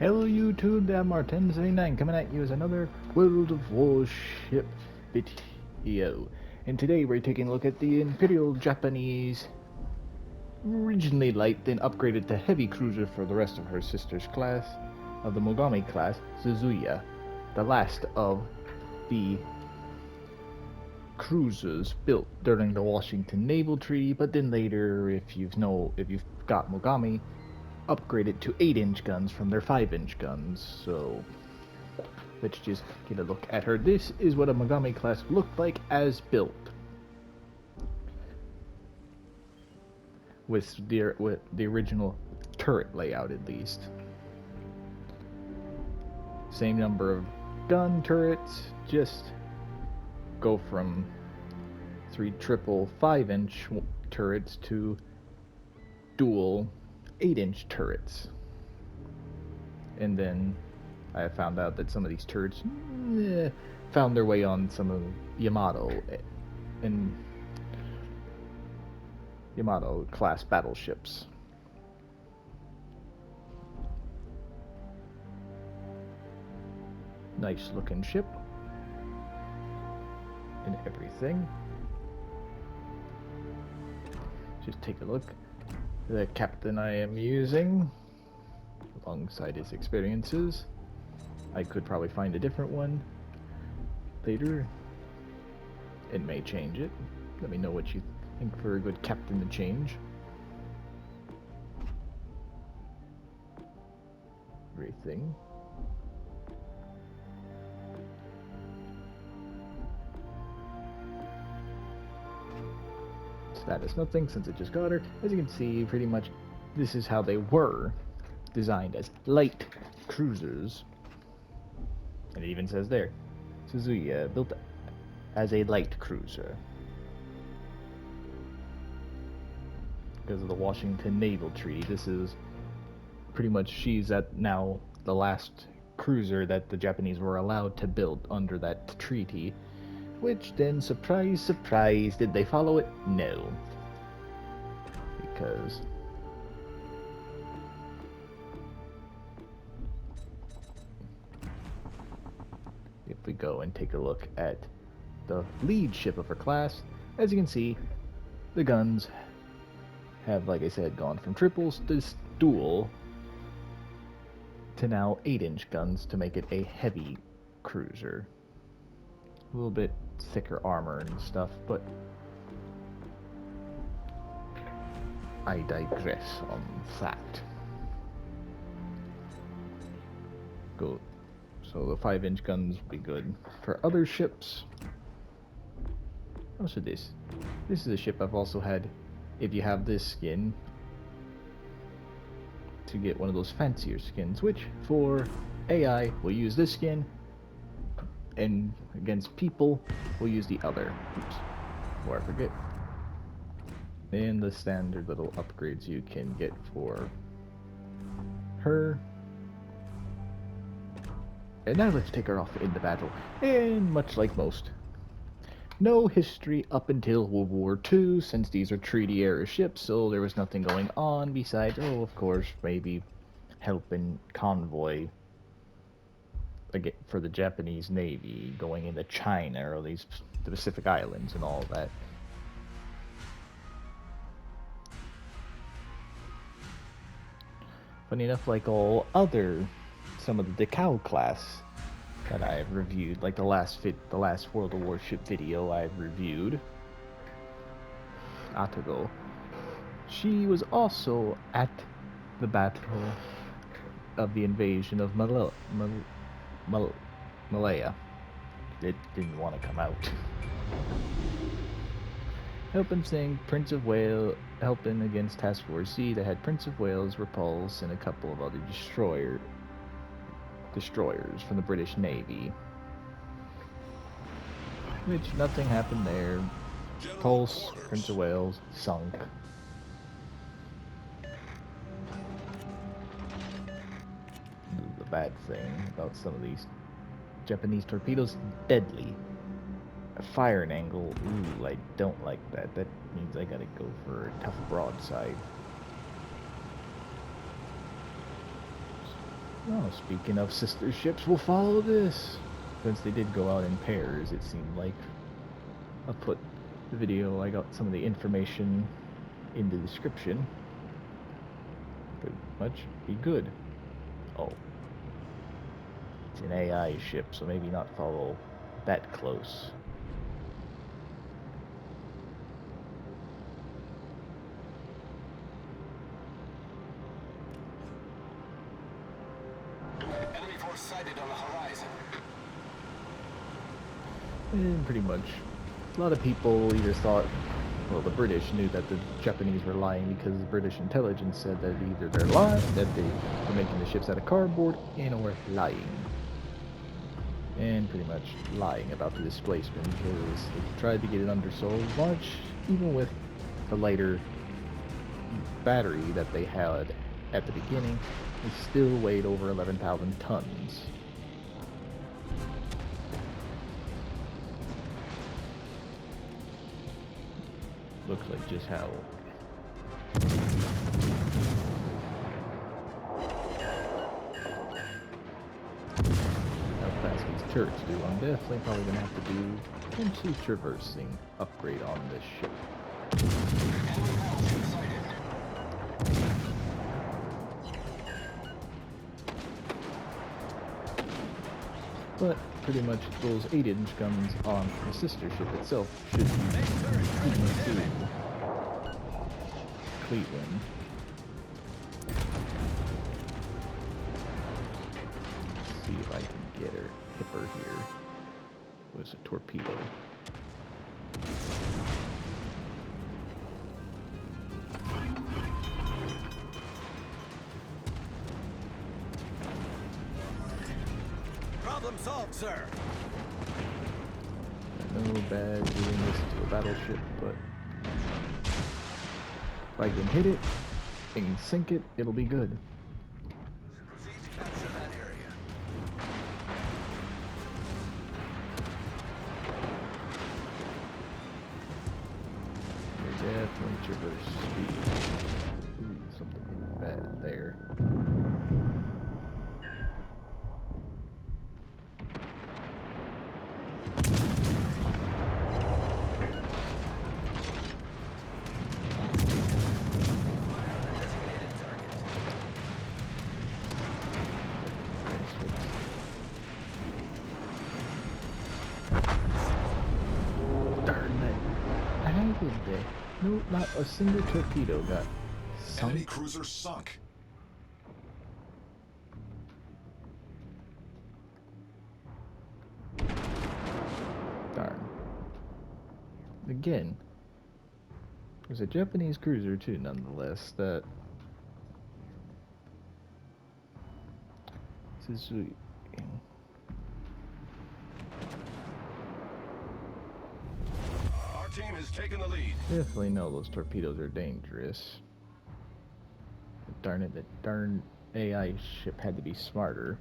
Hello YouTube, I'm Martin79 coming at you as another World of Warship video. And today we're taking a look at the Imperial Japanese, originally light, then upgraded to heavy cruiser for the rest of her sister's class, of the Mogami class, Suzuya, the last of the cruisers built during the Washington Naval Treaty, but then later, if you've got Mogami, upgraded to 8-inch guns from their 5-inch guns. So let's just get a look at her. This is what a Mogami class looked like as built, with the original turret layout at least. Same number of gun turrets, just go from 3 triple 5-inch turrets to dual 8-inch turrets. And then I found out that some of these turrets found their way on some of Yamato and Yamato class battleships. Nice looking ship and everything. Just take a look. The captain I am using, alongside his experiences. I could probably find a different one later. It may change it. Let me know what you think for a good captain to change. Everything. Status nothing, since it just got her. As you can see, pretty much this is how they were designed, as light cruisers. And it even says there, Suzuya, built as a light cruiser. Because of the Washington Naval Treaty, this is pretty much, she's at now the last cruiser that the Japanese were allowed to build under that treaty. Which then, surprise, surprise, did they follow it? No. Because if we go and take a look at the lead ship of her class, as you can see, the guns have, like I said, gone from triples to dual to now 8-inch guns to make it a heavy cruiser. A little bit thicker armor and stuff, but I digress on that. Go. So the 5-inch guns will be good for other ships. Also this is a ship I've also had, if you have this skin, to get one of those fancier skins, which for AI we'll use this skin, and against people we'll use the other. Oops, before I forget. And the standard little upgrades you can get for her. And now let's take her off into battle. And much like most, no history up until World War II, since these are treaty era ships, so there was nothing going on besides, oh, of course, maybe helping convoy for the Japanese Navy going into China or the Pacific Islands and all that. Funny enough, like all other, some of the Decal class that I've reviewed, like the last World of Warship video I've reviewed, Atago, she was also at the battle of the invasion of Malaya. It didn't want to come out. Helping against Task Force Z that had Prince of Wales, Repulse, and a couple of other destroyers from the British Navy. Which nothing happened there. Pulse, Prince of Wales, sunk. The bad thing about some of these Japanese torpedoes, deadly. A firing angle, ooh, I don't like that. That means I gotta go for a tough broadside. Oh, speaking of sister ships, we'll follow this. Since they did go out in pairs, it seemed like. I'll put the video, I got some of the information in the description. Pretty much be good. Oh. It's an AI ship, so maybe not follow that close. Enemy force sighted on the horizon. And pretty much, a lot of people either thought, well, the British knew that the Japanese were lying because the British intelligence said that either they're lying, that they were making the ships out of cardboard, and or lying. And pretty much lying about the displacement because they tried to get it under so much, even with the lighter battery that they had at the beginning, it still weighed over 11,000 tons. Looks like just how fast these turrets do. I'm definitely probably gonna have to do potentially traversing upgrade on this ship. But pretty much those 8-inch guns on the sister ship itself should be equal to Cleveland. Let's see if I can get her, hit her here. What's a torpedo? Problem solved, sir. No bad doing this to a battleship, but if I can hit it and sink it, it'll be good. Proceed to capture that area. Definitely traverse speed. Ooh, something bad there. No, not a single torpedo got sunk. Enemy cruiser sunk. Darn. Again, there's a Japanese cruiser too, nonetheless, that Suzuya. Our team has taken the lead. Definitely know those torpedoes are dangerous. Darn it, that darn AI ship had to be smarter.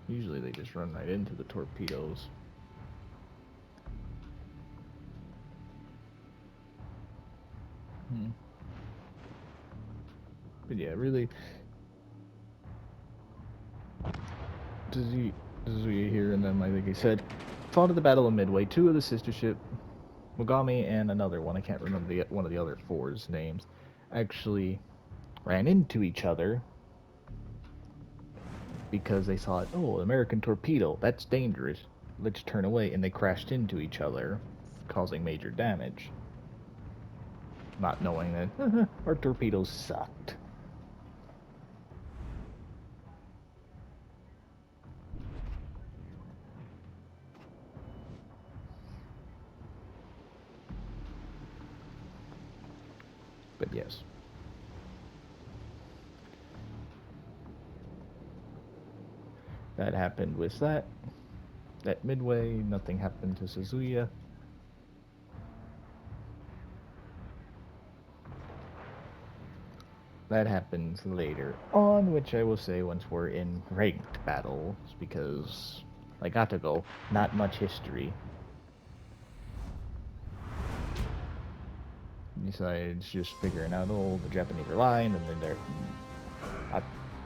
Usually they just run right into the torpedoes. But yeah, really, Suzuya here, and then like I said, fought at the Battle of Midway. Two of the sister ship, Mogami and another one, I can't remember one of the other four's names, actually ran into each other because they thought, oh, American torpedo, that's dangerous. Let's turn away, and they crashed into each other, causing major damage. Not knowing that our torpedoes sucked. But yes. That happened with that. At Midway, nothing happened to Suzuya. That happens later on, which I will say once we're in ranked battles, because I got to go, not much history. besides just figuring out, oh, the Japanese are lying, and then they're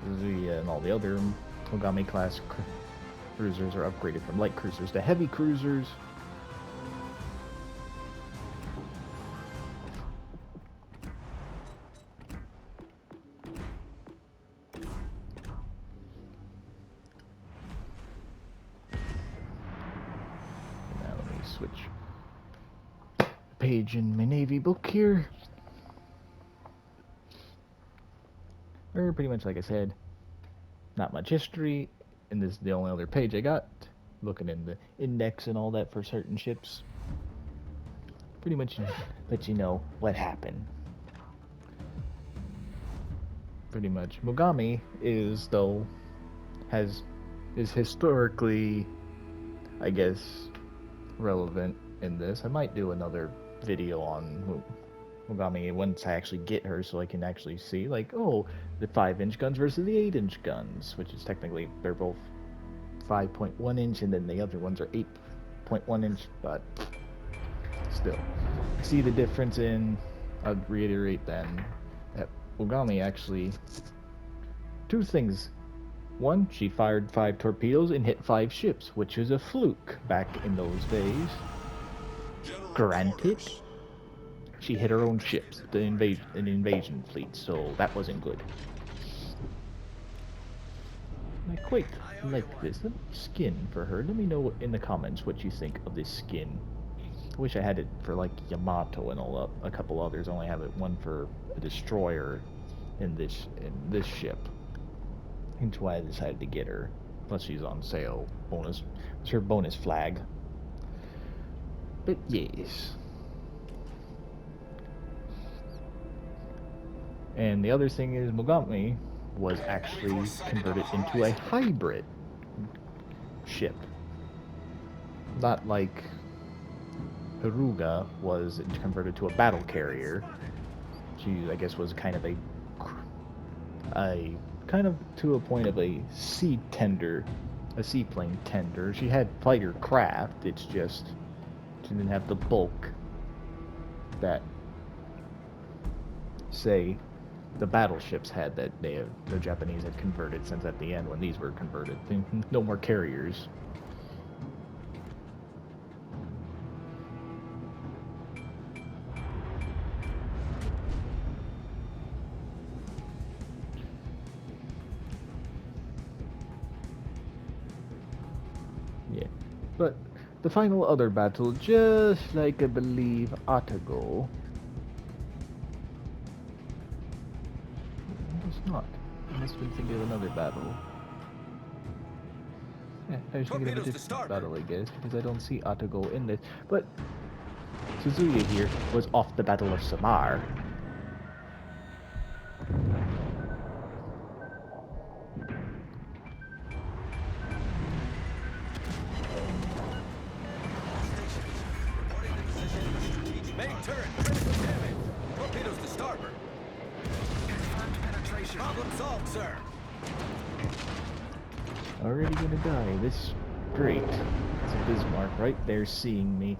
Suzuya and all the other Mogami class cruisers are upgraded from light cruisers to heavy cruisers. Now let me switch page in my Navy book here. Or pretty much like I said, not much history, and this is the only other page I got. Looking in the index and all that for certain ships. Pretty much let you know what happened. Pretty much, Mogami is historically, I guess, relevant in this. I might do another video on Mogami once I actually get her, so I can actually see, like, oh, the 5-inch guns versus the 8-inch guns, which is technically, they're both 5.1 inch, and then the other ones are 8.1 inch, but still. See the difference in, I'd reiterate then, that Mogami actually, two things. One, she fired 5 torpedoes and hit 5 ships, which was a fluke back in those days. Granted, she hit her own ships, an invasion fleet, so that wasn't good. I quite like this. Let me skin for her. Let me know in the comments what you think of this skin. I wish I had it for like Yamato and a couple others. I only have it one for a destroyer in this ship. Hence why I decided to get her. Plus she's on sale. Bonus. It's her bonus flag. But yes. And the other thing is Mogami was actually converted into a hybrid ship. Not like Haruga was converted to a battle carrier. She, I guess, was kind of kind of to a point of a seaplane tender. She had fighter craft, it's just she didn't have the bulk that, say, the battleships had, that the Japanese had converted since at the end when these were converted. No more carriers. Yeah. But the final other battle, just like I believe Atago. Not. I must have been thinking of another battle. Yeah, I was thinking of a different battle, I guess, because I don't see Atago in this. But Suzuya here was off the Battle of Samar. Main turret, critical damage. Torpedoes to starboard. Problem solved, sir. Already gonna die. This is great. It's a Bismarck right there seeing me.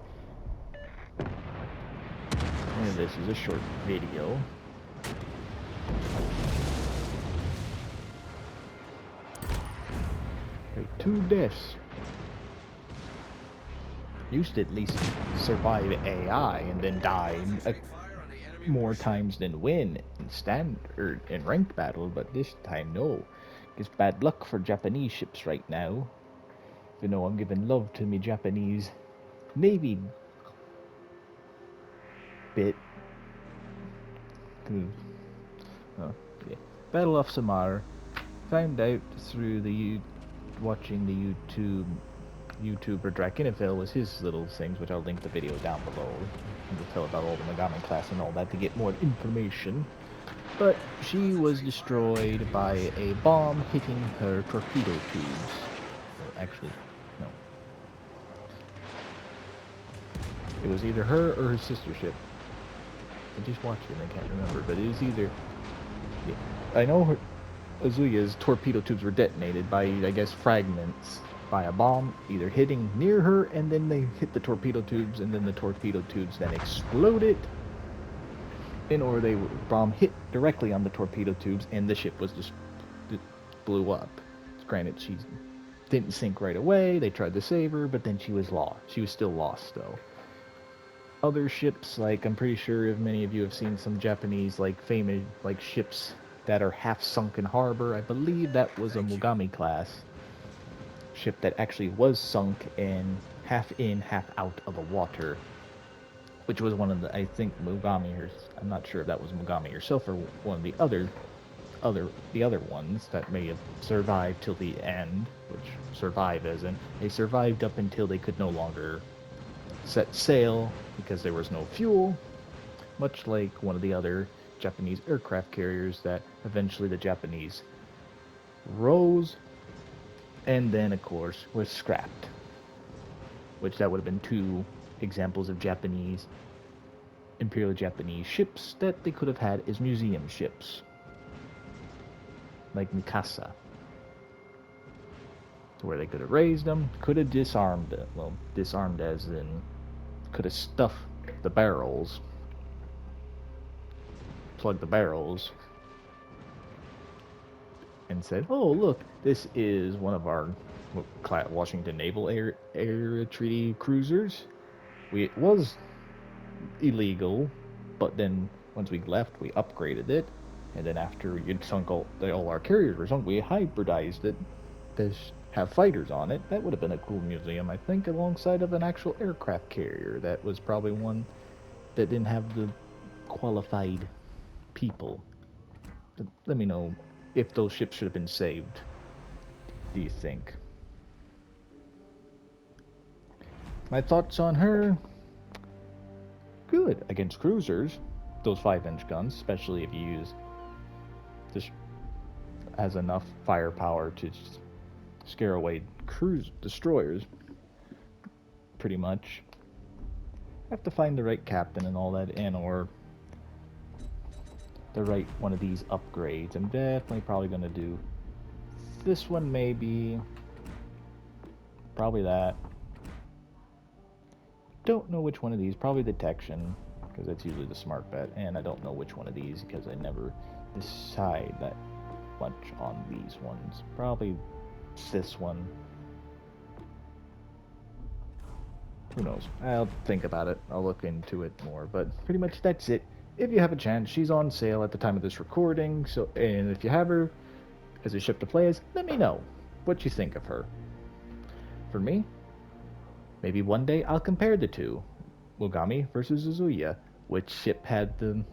And this is a short video. Okay, 2 deaths. Used to at least survive AI and then die more times than win in standard in ranked battle, but this time no. It's bad luck for Japanese ships right now. You know, I'm giving love to me Japanese Navy bit. Oh, yeah. Battle of Samar. Found out through watching the YouTuber Drakenifil was his little things, which I'll link the video down below. And to tell about all the Mogami class and all that to get more information. But she was destroyed by a bomb hitting her torpedo tubes. Actually, no. It was either her or her sister ship. I just watched it and I can't remember, but it was either... Yeah. I know her, Azuya's torpedo tubes were detonated by, I guess, fragments by a bomb, either hitting near her, and then they hit the torpedo tubes, and then the torpedo tubes then exploded. or they bomb hit directly on the torpedo tubes, and the ship was just blew up. Granted, she didn't sink right away. They tried to save her, but then she was lost. She was still lost, though. Other ships, like I'm pretty sure if many of you have seen some Japanese like famous like ships that are half sunk in harbor. I believe that was a Mogami class ship that actually was sunk and half in, half out of the water, which was one of the, I think Mogami, or I'm not sure if that was Mogami herself or one of the other ones that may have survived till the end, which survive as in they survived up until they could no longer set sail because there was no fuel, much like one of the other Japanese aircraft carriers that eventually the Japanese rose and then of course was scrapped, which that would have been two examples of Japanese Imperial Japanese ships that they could have had as museum ships, like Mikasa, to where they could have raised them, could have disarmed it. Well, disarmed as in could have stuffed the barrels, plugged the barrels, and said, "Oh, look, this is one of our Washington Naval Treaty cruisers. It was illegal, but then once we left, we upgraded it, and then after you'd sunk all our carriers were sunk, we hybridized it to have fighters on it. That would have been a cool museum, I think, alongside of an actual aircraft carrier. That was probably one that didn't have the qualified people. Let me know if those ships should have been saved. Do you think? My thoughts on her? Good against cruisers. Those 5-inch guns, especially if you use this, has enough firepower to scare away cruise destroyers. Pretty much. Have to find the right captain and all that, and or the right one of these upgrades. I'm definitely probably gonna do this one, maybe. Probably that. Don't know which one of these. Probably detection, because that's usually the smart bet. And I don't know which one of these because I never decide that much on these ones. Probably this one. Who knows? I'll think about it. I'll look into it more. But pretty much that's it. If you have a chance, she's on sale at the time of this recording. So, and if you have her as a ship to play as, let me know what you think of her. For me, maybe one day I'll compare the two, Mogami versus Suzuya. Which ship had the,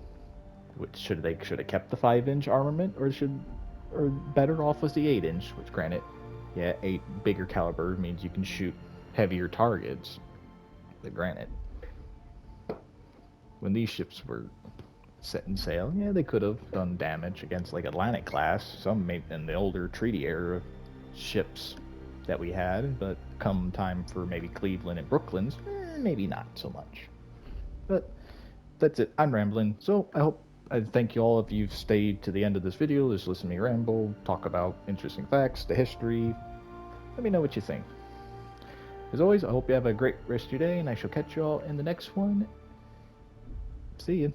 which should have kept the 5-inch armament, or better off was the 8-inch? Which, granted, yeah, 8 bigger caliber means you can shoot heavier targets. But granted, when these ships were setting sail, yeah, they could have done damage against like Atlantic class, some maybe in the older treaty era ships that we had, but come time for maybe Cleveland and Brooklyn's, maybe not so much. But that's it. I'm rambling, so I thank you all if you've stayed to the end of this video. Just listen to me ramble, talk about interesting facts, the history. Let me know what you think. As always, I hope you have a great rest of your day, and I shall catch you all in the next one. See you.